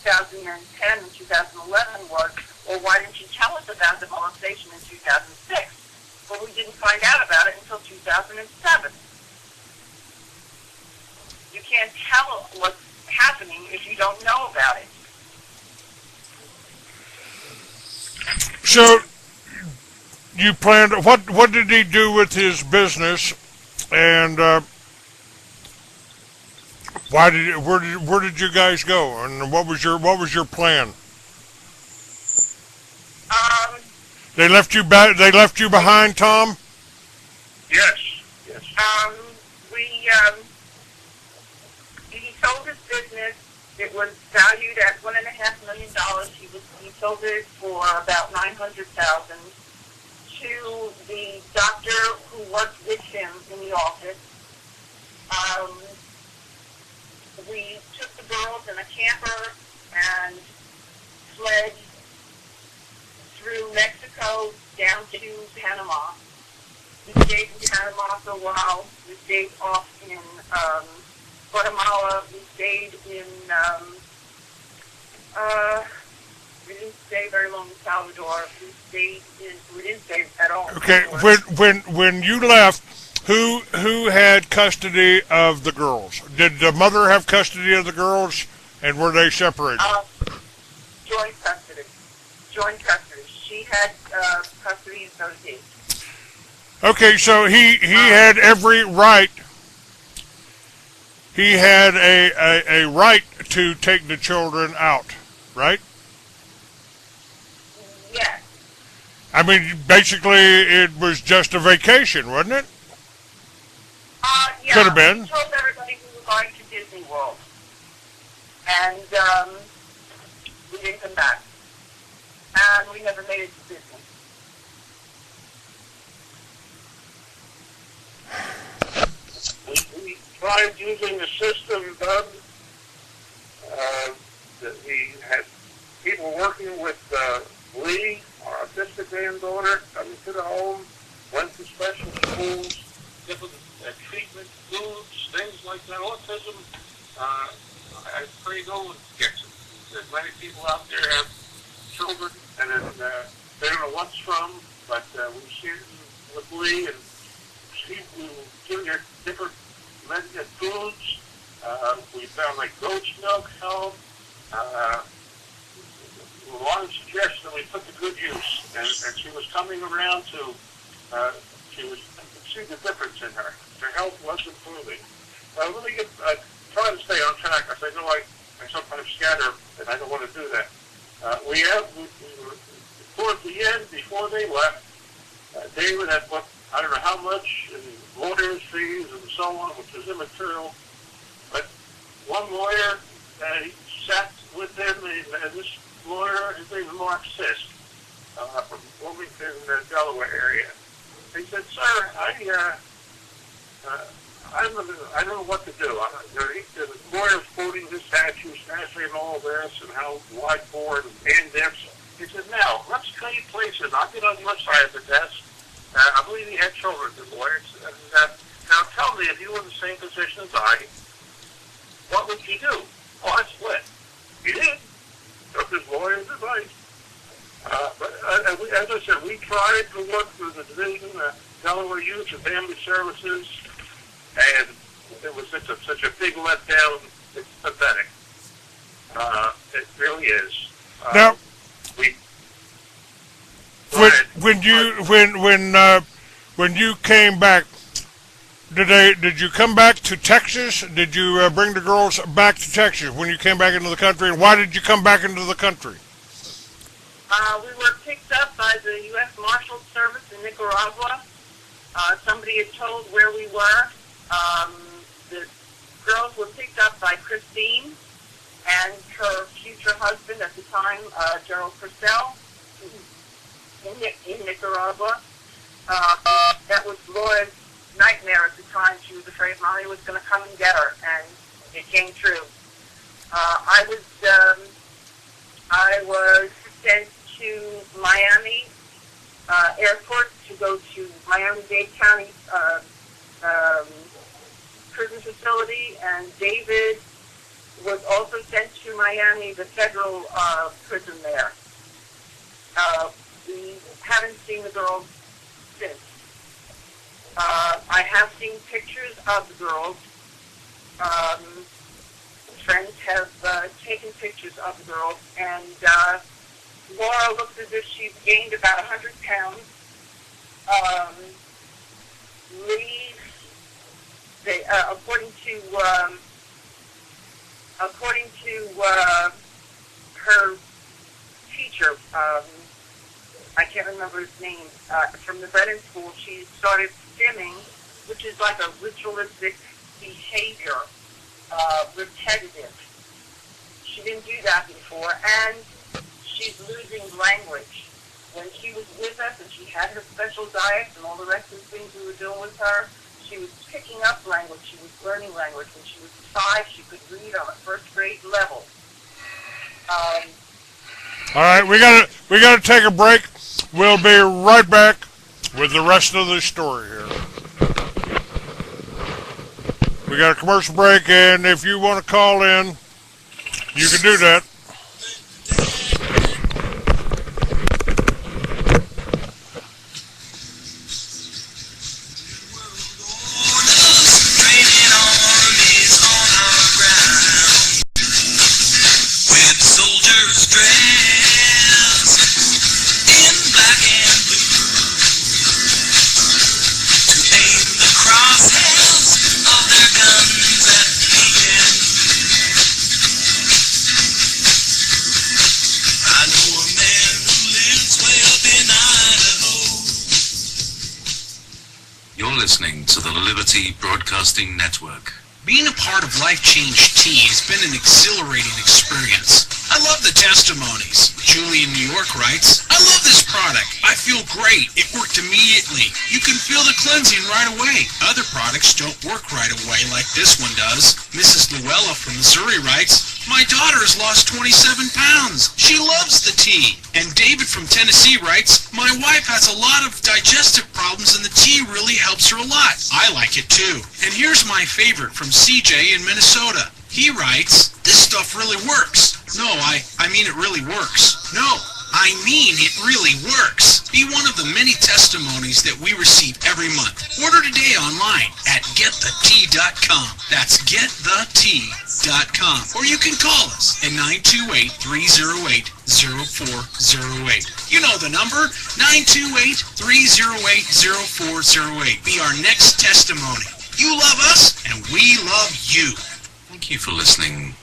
2010 and 2011 was, well, why didn't you tell us about the molestation in 2006? Well, we didn't find out about it until 2007. You can't tell what's happening if you don't know about it. So, you planned, what did he do with his business, and where did you guys go, and what was your plan? They left you behind, Tom? Yes. He sold his business. It was valued at $1.5 million. He sold it for about $900,000 to the doctor who worked with him in the office. We took the girls in a camper and fled through Mexico down to Panama. We stayed in Panama for a while. We stayed off in Guatemala. We stayed in, we didn't stay very long in Salvador. We didn't stay at all. Okay, when you left, who had custody of the girls? Did the mother have custody of the girls, and were they separated? Joint custody. She had custody, and so did he. Okay, so he had every right. He had a right to take the children out, right? Yes. I mean, basically, it was just a vacation, wasn't it? Yeah. Could have been. We told everybody we were going to Disney World, and we didn't come back, and we never made it to Disney. We tried using the system, Doug, that we had people working with Lee, our autistic granddaughter, coming to the home, went to special schools, different treatment, foods, things like that. Autism, I pray no one gets it. There's many people out there have children, and they don't know what's from, but we've seen it with Lee, and we give her different foods. We found like goat's milk help. A lot of suggestions, we put to good use, and she was coming around to, she was see the difference in her. Her health was improving. Let me try to stay on track. I know I sometimes scatter, and I don't want to do that. We were, towards the end, before they left, David had put, I don't know how much in lawyer's fees and so on, which was immaterial. But one lawyer, he sat with him, and this lawyer, his name is Mark Sisk, from Wilmington, Delaware area. He said, "Sir, I don't know what to do." The lawyer's quoting this statute, statute and all this, and how wide board and this. He said, "Now, let's trade places. I'll get on your side of the desk." I believe he had children, the lawyer. And, now tell me, if you were in the same position as I, what would you do? Oh, I'd split. He did. Took his lawyer's advice. But as I said, we tried to work through the division, Delaware Youth and Family Services, and it was such a big letdown. It's pathetic. It really is. Now, when you came back, did you come back to Texas? Did you bring the girls back to Texas when you came back into the country? And why did you come back into the country? We were picked up by the U.S. Marshal Service in Nicaragua. Somebody had told where we were. The girls were picked up by Christine and her future husband at the time, Gerald Purcell, in Nicaragua. That was Laura's nightmare at the time. She was afraid Mommy was going to come and get her, and it came true. I was sent to Miami airport to go to Miami-Dade County prison facility, and David was also sent to to Miami, the federal prison there. We haven't seen the girls since. I have seen pictures of the girls. Friends have taken pictures of the girls, and Laura looks as if she's gained about 100 pounds. Lee, according to her teacher, I can't remember his name, from the Brennan School, she started stimming, which is like a ritualistic behavior, repetitive. She didn't do that before, and she's losing language. When she was with us and she had her special diet and all the rest of the things we were doing with her, she was picking up language. She was learning language. When she was 5, she could read on a first grade level. All right, we gotta take a break. We'll be right back with the rest of the story here. We got a commercial break, and if you want to call in, you can do that. Listening to the Liberty Broadcasting Network. Being a part of Life Change Tea has been an exhilarating experience. I love the testimonies. Julie in New York writes, I love this product. I feel great. It worked immediately. You can feel the cleansing right away. Other products don't work right away like this one does. Mrs. Luella from Missouri writes, my daughter has lost 27 pounds. She loves the tea. And David from Tennessee writes, my wife has a lot of digestive problems and the tea really helps her a lot. I like it too. And here's my favorite from CJ in Minnesota. He writes, this stuff really works. No, I mean it really works. No, I mean it really works. Be one of the many testimonies that we receive every month. Order today online at getthetea.com. That's getthetea.com. Or you can call us at 928-308-0408. You know the number, 928-308-0408. Be our next testimony. You love us, and we love you. Thank you for listening.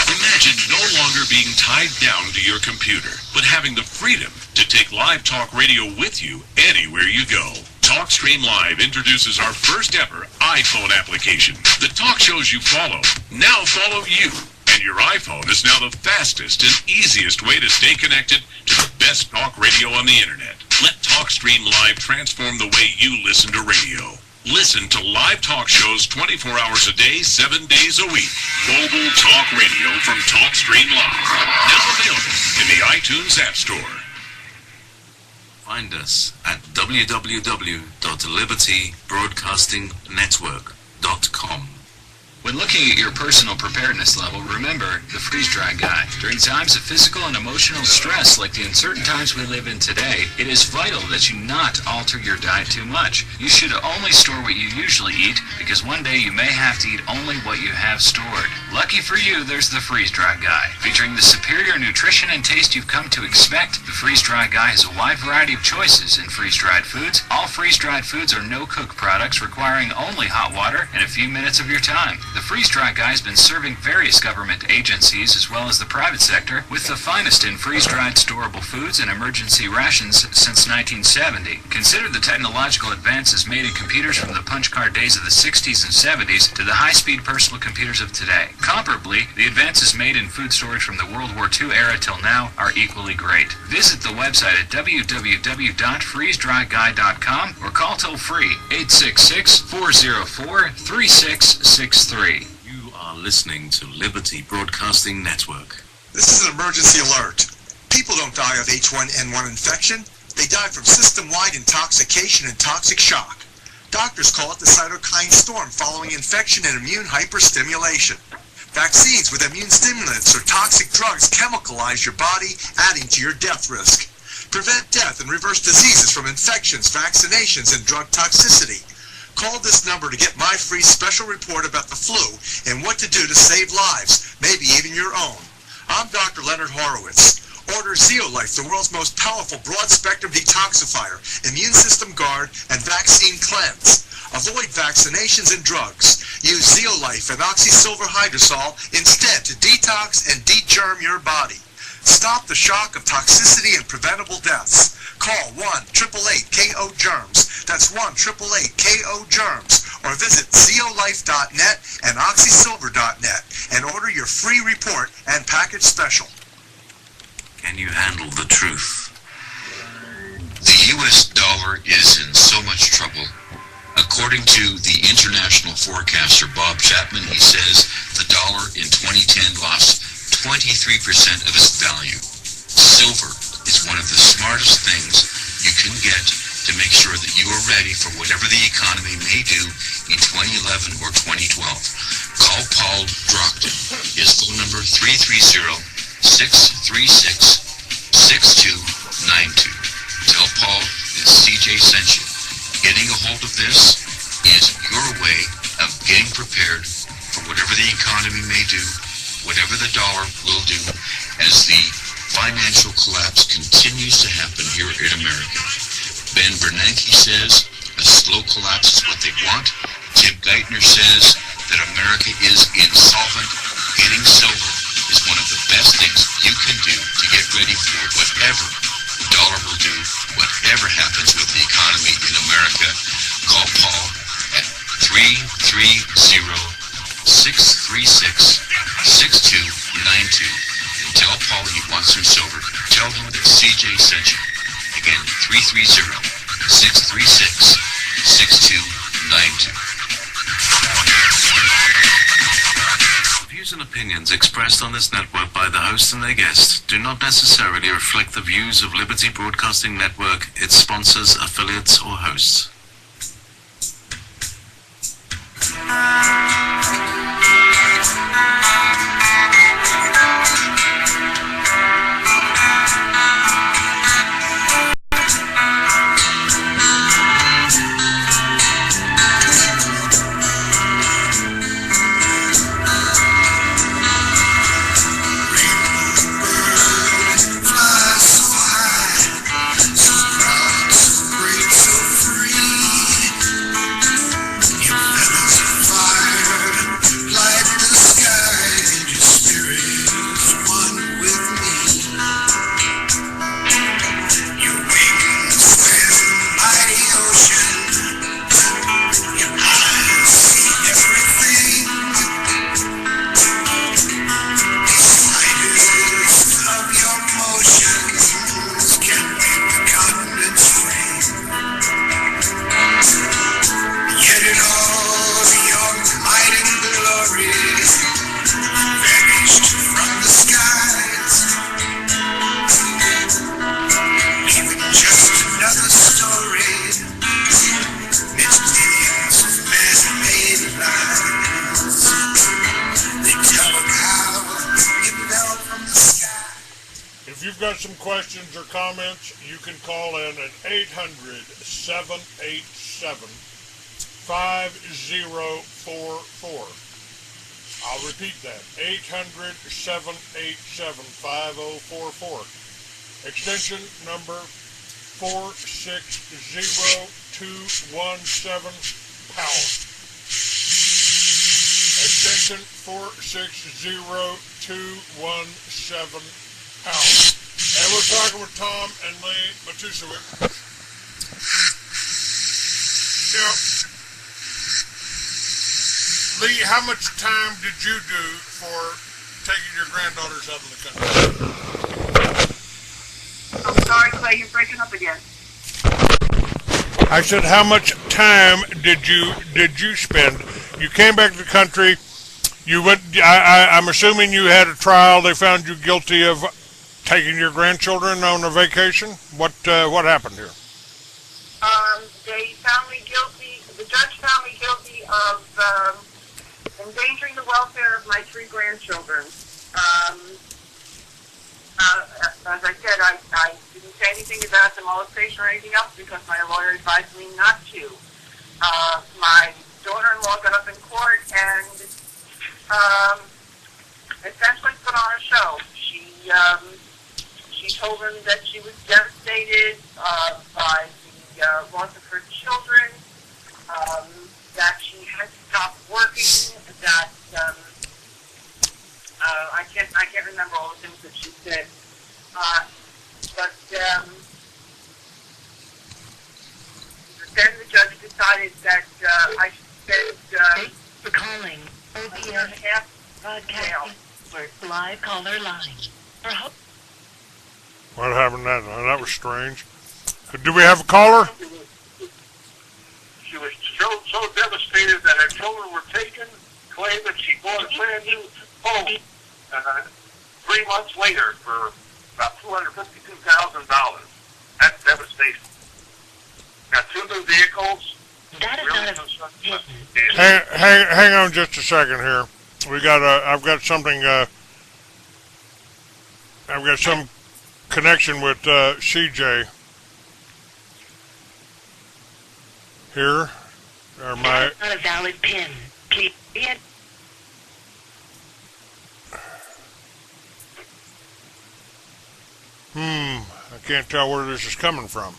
Imagine no longer being tied down to your computer, but having the freedom to take live talk radio with you anywhere you go. TalkStream Live introduces our first ever iPhone application. The talk shows you follow now follow you, and your iPhone is now the fastest and easiest way to stay connected to the best talk radio on the internet. Let TalkStream Live transform the way you listen to radio. Listen to live talk shows 24 hours a day, 7 days a week. Mobile talk radio from TalkStream Live. Now available in the iTunes App Store. Find us at www.libertybroadcastingnetwork.com. When looking at your personal preparedness level, remember the freeze-dried guide. During times of physical and emotional stress, like the uncertain times we live in today, it is vital that you not alter your diet too much. You should only store what you usually eat, because one day you may have to eat only what you have stored. Lucky for you, there's the freeze-dried guide. Featuring the superior nutrition and taste you've come to expect, the freeze-dried guide has a wide variety of choices in freeze-dried foods. All freeze-dried foods are no-cook products requiring only hot water and a few minutes of your time. The freeze-dried guide has been serving various government agencies as well as the private sector with the finest in freeze-dried storable foods and emergency rations since 1970. Consider the technological advances made in computers from the punch card days of the 60s and 70s to the high-speed personal computers of today. Comparably, the advances made in food storage from the World War II era till now are equally great. Visit the website at www.freezedryguide.com or call toll-free 866-404-3663. You are listening to Liberty Broadcasting Network. This is an emergency alert. People don't die of H1N1 infection. They die from system-wide intoxication and toxic shock. Doctors call it the cytokine storm following infection and immune hyperstimulation. Vaccines with immune stimulants or toxic drugs chemicalize your body, adding to your death risk. Prevent death and reverse diseases from infections, vaccinations, and drug toxicity. Call this number to get my free special report about the flu and what to do to save lives, maybe even your own. I'm Dr. Leonard Horowitz. Order Zeolife, the world's most powerful broad-spectrum detoxifier, immune system guard, and vaccine cleanse. Avoid vaccinations and drugs. Use Zeolife and oxysilver hydrosol instead to detox and de-germ your body. Stop the shock of toxicity and preventable deaths. Call 1-888-KO-GERMS. That's 1-888-KO-GERMS. Or visit zeolife.net and oxysilver.net and order your free report and package special. Can you handle the truth? The U.S. dollar is in so much trouble. According to the international forecaster Bob Chapman, he says the dollar in 2010 lost 23% of its value. Silver is one of the smartest things you can get to make sure that you are ready for whatever the economy may do in 2011 or 2012. Call Paul Drockton. His phone number 330-636-6292. Tell Paul that CJ sent you. Getting a hold of this is your way of getting prepared for whatever the economy may do, whatever the dollar will do, as the financial collapse continues to happen here in America. Ben Bernanke says a slow collapse is what they want. Tim Geithner says that America is insolvent. Getting silver is one of the best things you can do to get ready for whatever the dollar will do, whatever happens with the economy in America. Call Paul at 330-636-6292 and tell Paul you want some silver. Tell him that CJ sent you. Again, 330-636-6292. Views and opinions expressed on this network by the hosts and their guests do not necessarily reflect the views of Liberty Broadcasting Network, its sponsors, affiliates, or hosts. Some questions or comments, you can call in at 800-787-5044. I'll repeat that, 800-787-5044. Extension number 460217, pound. Extension 460217, pound. And we're talking with Tom and Lee Maliciously. Yeah. Lee, how much time did you do for taking your granddaughters out of the country? I'm sorry, Clay, you're breaking up again. I said, how much time did you spend? You came back to the country. You went. I'm assuming you had a trial. They found you guilty of taking your grandchildren on a vacation? What happened here? They found me guilty. The judge found me guilty of endangering the welfare of my 3 grandchildren. As I said, I didn't say anything about the molestation or anything else because my lawyer advised me not to. My daughter-in-law got up in court and essentially put on a show. She told them that she was devastated by the loss of her children, that she had to stop working, that I can't remember all the things that she said. But then the judge decided that I should spend calling half broadcasting for live caller line. What happened then? That was strange. Do we have a caller? She was so devastated that her children were taken, claimed that she bought a brand new home 3 months later for about $252,000. That's devastation. Got 2 new vehicles. That is not a Hang on just a second here. I've got something. I've got some connection with CJ here. That is not a valid PIN. Please. I can't tell where this is coming from.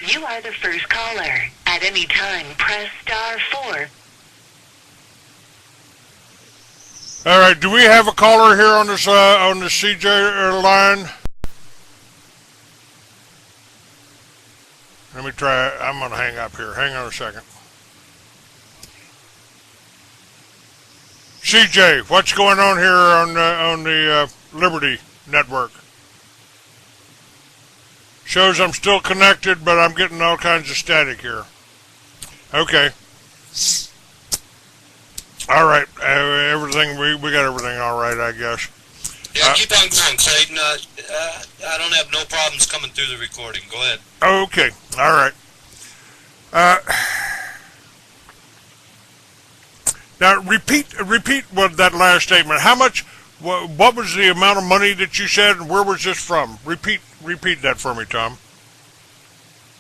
You are the first caller. At any time, press *4. All right, do we have a caller here on this CJ line? Let me try. I'm gonna hang up here. Hang on a second. CJ, what's going on here on the Liberty Network? Shows I'm still connected, but I'm getting all kinds of static here. Okay. All right. Everything we got everything all right, I guess. Yeah, keep on going, Clayton. I don't have no problems coming through the recording. Go ahead. Okay. All right. Now repeat what that last statement. How much? What was the amount of money that you said, and where was this from? Repeat that for me, Tom.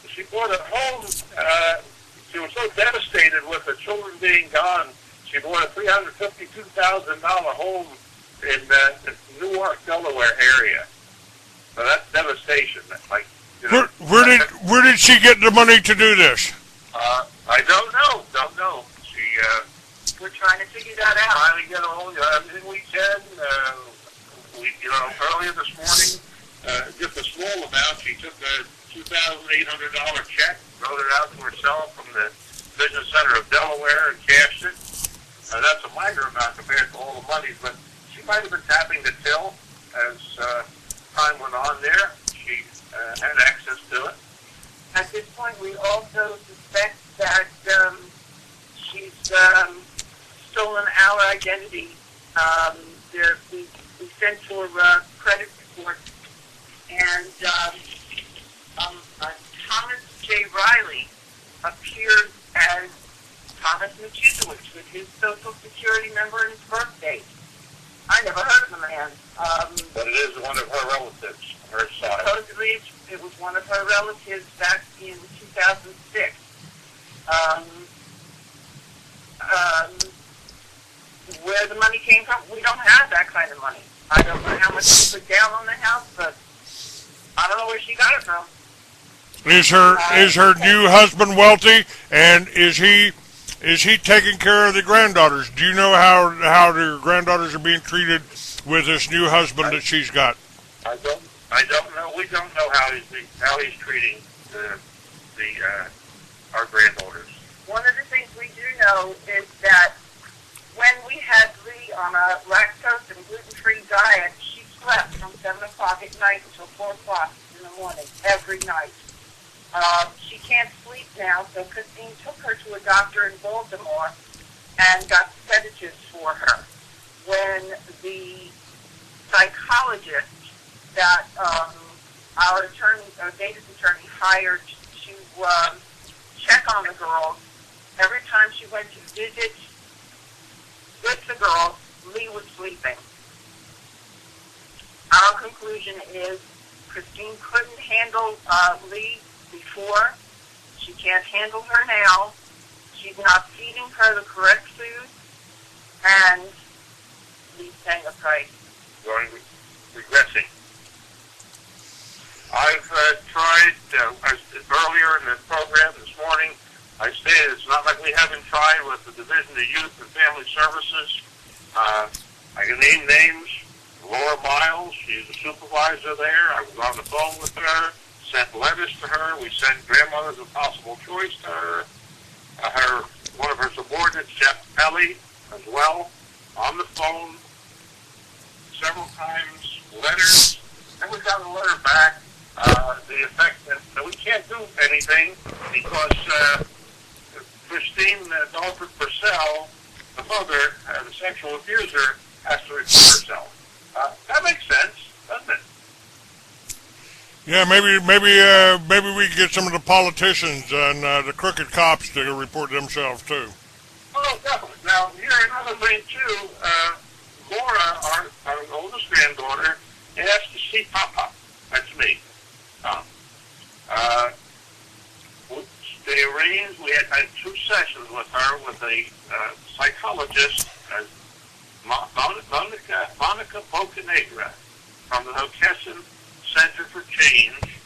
She bought a home. She was so devastated with the children being gone. She bought a $352,000 home in the Newark, Delaware area. So that's devastation. Like, you know, where did she get the money to do this? I don't know. we're trying to figure that out. Finally get a hold of everything we can. Earlier this morning, just a small amount. She took a $2,800 check, wrote it out to herself from the Business Center of Delaware, and cashed it. That's a minor amount compared to all the money, but she might have been tapping the till as time went on there. She had access to it. At this point, we also suspect that she's stolen our identity. We sent for credit report, and Thomas J. Riley appeared as Thomas Maliciously with his Social Security number and his birth date. I never heard of the man. But it is one of her relatives, her side. Supposedly, it was one of her relatives back in 2006. Where the money came from, we don't have that kind of money. I don't know how much she put down on the house, but I don't know where she got it from. Is her new husband wealthy, and is he taking care of the granddaughters? Do you know how the granddaughters are being treated with this new husband that she's got? I don't know. We don't know how he's treating our granddaughters. One of the things we do know is that when we had Lee on a lactose and gluten-free diet, she slept from 7 o'clock at night until 4 o'clock in the morning, every night. She can't sleep now, so Christine took her to a doctor in Baltimore and got sedatives for her. When the psychologist that our David's attorney hired to check on the girls every time she went to visit with the girls, Lee was sleeping. Our conclusion is Christine couldn't handle Lee before. She can't handle her now. She's not feeding her the correct food, and Lee's paying a price. Going regressing. I've tried, earlier in the program this morning, I stated it's not like we haven't tried with the Division of Youth and Family Services. I can name names. Laura Miles, she's a supervisor there. I was on the phone with her, sent letters to her. We sent Grandmothers of Possible Choice to her. One of her subordinates, Jeff Pelly, as well, on the phone several times, letters, and we got a letter back, the effect that we can't do anything because Christine Dalford Purcell, the mother, the sexual abuser, has to report herself. That makes sense, doesn't it? Yeah, maybe we can get some of the politicians and the crooked cops to report themselves too. Oh, definitely. Now, here another thing too. Laura, our oldest granddaughter, asked to see Papa. That's me, Tom. They arranged. We had 2 sessions with her with a psychologist, Monica Bocanegra, from the Hockessin Center for Change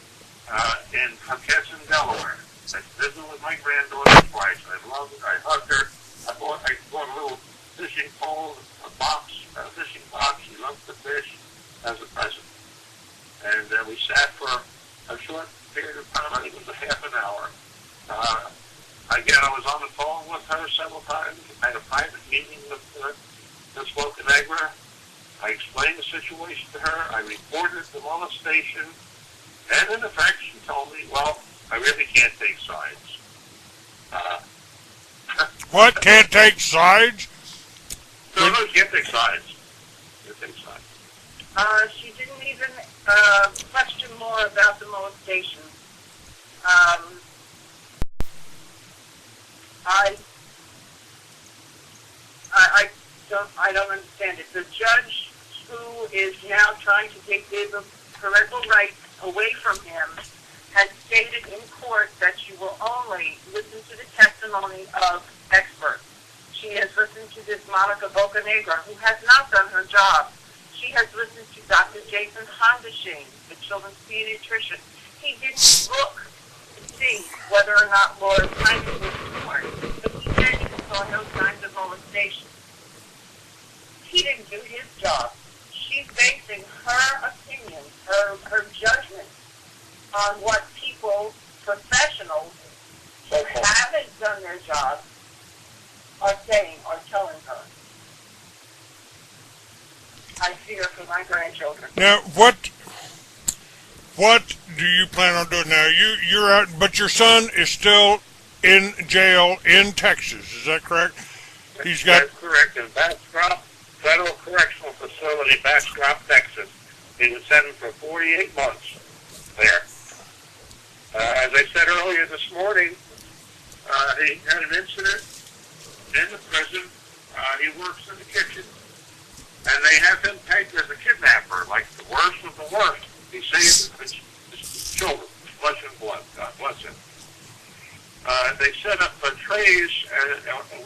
in Hockessin, Delaware. I visited with my granddaughter twice. I loved it. I hugged her. I bought a little fishing pole, a fishing box. She loved the fish as a present. And we sat for a short period of time. I think it was a half an hour. Again, I was on the phone with her several times. I had a private meeting with Ms. Bocanegra. I explained the situation to her. I reported the molestation. And in effect, she told me, well, I really can't take sides. What? Can't take sides? No, you can't take sides. Can't take sides. She didn't even question more about the molestation. I don't understand it. The judge who is now trying to take the parental rights away from him has stated in court that she will only listen to the testimony of experts. She has listened to this Monica Bocanegra, who has not done her job. She has listened to Dr. Jason Hondashane, the children's pediatrician. He didn't look to see whether or not Laura's timing was short, but he said he saw no signs of molestation. He didn't do his job. She's basing her opinion, her judgment on what people, professionals, who haven't done their job, are saying or telling her. I fear for my grandchildren. Now, what do you plan on doing now? You're out, but your son is still in jail in Texas. Is that correct? That's correct. In Bastrop Federal Correctional Facility, Bastrop, Texas. He was sentenced for 48 months there. As I said earlier this morning, he had an incident in the prison. He works in the kitchen. And they have him pegged as a kidnapper, like the worst of the worst. He saved his children, flesh and blood. God bless him. They set up trays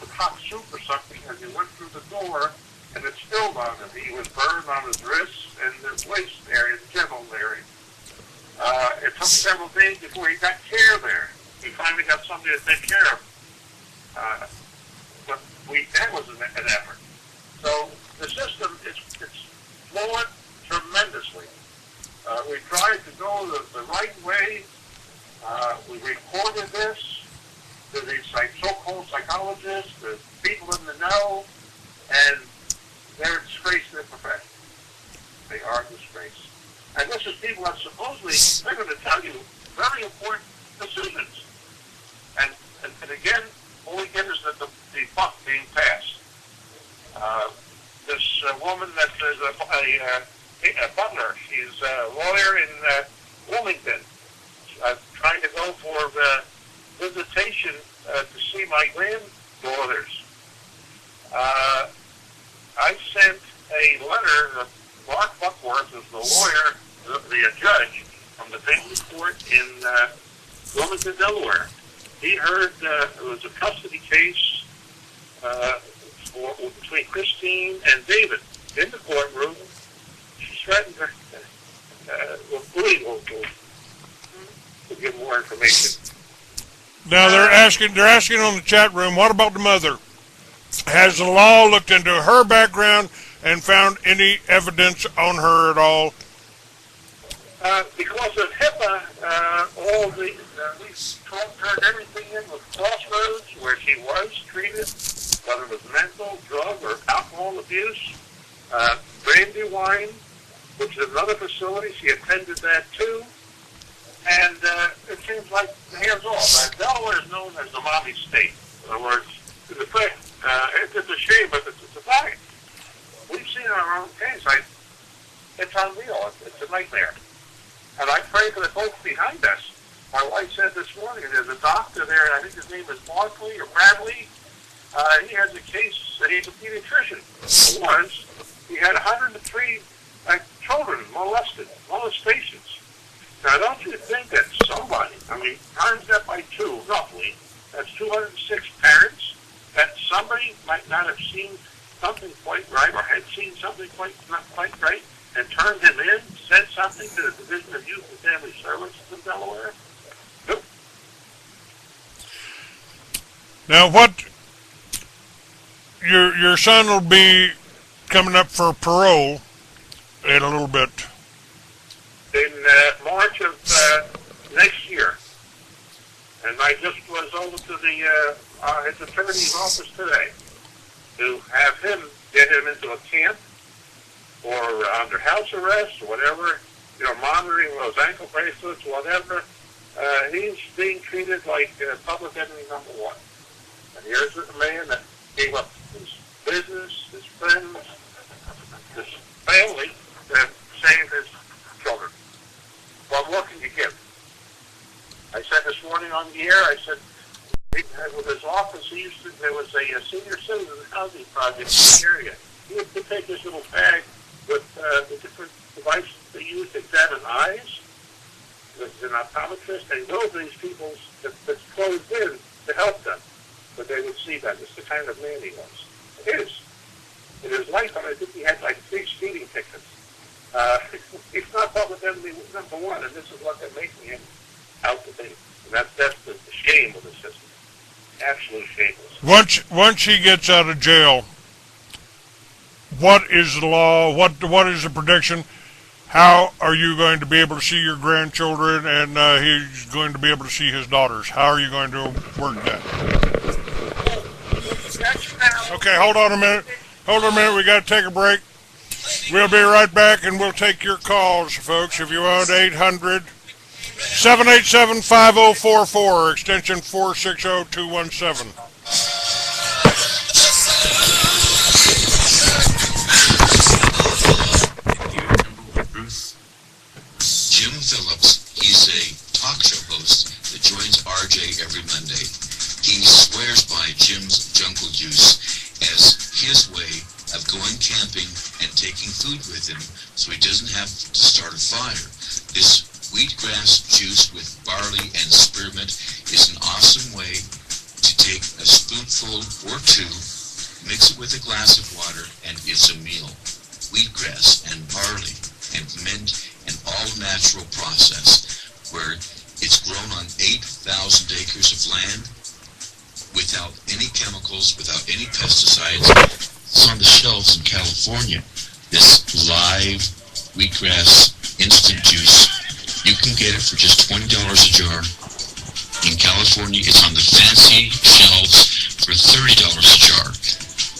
with hot soup or something as he went through the door, and it spilled on him. He was burned on his wrists and the waist area, the genital area. It took several days before he got care there. He finally got somebody to take care of him. But that was an effort. So the system, it's flowing tremendously. We tried to go the right way. We reported this to the so-called psychologists, the people in the know, and they're a disgrace to their profession. They are a disgrace. And this is people that supposedly, they're going to tell you very important decisions. And again, all we get is the buck being passed. This woman that is a butler, she's a lawyer in Wilmington, trying to go for visitation to see my granddaughters. I sent a letter. Mark Buckworth is the lawyer, the judge from the family court in Wilmington, Delaware. He heard it was a custody case between Christine and David in the courtroom. She threatened her. Louis will give more information. Now they're asking on the chat room, what about the mother? Has the law looked into her background and found any evidence on her at all? Because of HIPAA, we turned everything in with Crossroads, where she was treated, whether it was mental, drug, or alcohol abuse. Brandywine, which is another facility, she attended that too. And it seems like hands off. Delaware is known as the mommy state. In other words, it's a shame, but it's a fact. We've seen our own case. It's unreal. It's a nightmare. And I pray for the folks behind us. My wife said this morning, there's a doctor there, I think his name is Barkley or Bradley. He has a case, he's a pediatrician. He had 103 children molestations. Now, don't you think that somebody, times that by 2, roughly, that's 206 parents, that somebody might not have seen something quite right or had seen something not quite right and turned him in, said something to the Division of Youth and Family Services in Delaware? Nope. Now, your son will be coming up for parole in a little bit. In March of next year. And I just was over to his attorney's office today to have him get him into a camp or under house arrest or whatever, monitoring those ankle bracelets, whatever. He's being treated like public enemy number 1. And here's a man that gave up his business, his friends, his family to save his children. Well, what can you give? I said this morning on the air, I said, with his office, there was a senior citizen housing project in the area. He would take this little bag with the different devices they use to examine eyes. There's an optometrist, and go to these people that's closed in to help them. But they would see that. It's the kind of man he was. It is. In his life, I think he had like 3 speeding tickets. It's not public enemy number 1, and this is what they're making him out to be. And that's the shame of the system. Absolute shameless. Once he gets out of jail, what is the law? What is the prediction? How are you going to be able to see your grandchildren, and he's going to be able to see his daughters? How are you going to work that? Okay, hold on a minute. We got to take a break. We'll be right back, and we'll take your calls, folks. If you want, 800-787-5044, extension 460217. Jim Phillips, he's a talk show host that joins RJ every Monday. He swears by Jim's Jungle Juice as his way of going camping and taking food with him so he doesn't have to start a fire. This wheatgrass juice with barley and spearmint is an awesome way to take a spoonful or 2, mix it with a glass of water, and it's a meal. Wheatgrass and barley and mint, an all-natural process where it's grown on 8,000 acres of land without any chemicals, without any pesticides. It's on the shelves in California. This live wheatgrass instant juice, you can get it for just $20 a jar. In California, it's on the fancy shelves for $30 a jar.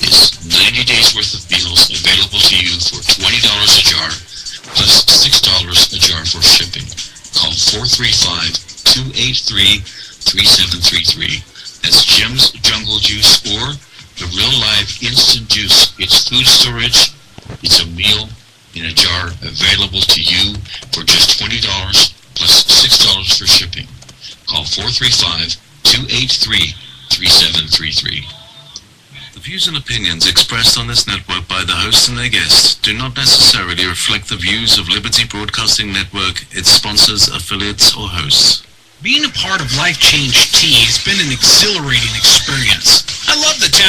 It's 90 days worth of meals available to you for $20 a jar, plus $6 a jar for shipping. Call 435-283-3733. That's Jim's Jungle Juice or the Real Live Instant Juice. It's food storage. It's a meal in a jar available to you for just $20 plus $6 for shipping. Call 283-3733. The views and opinions expressed on this network by the hosts and their guests do not necessarily reflect the views of Liberty Broadcasting Network, its sponsors, affiliates, or hosts. Being a part of Life Change Tea has been an exhilarating experience. I love the test.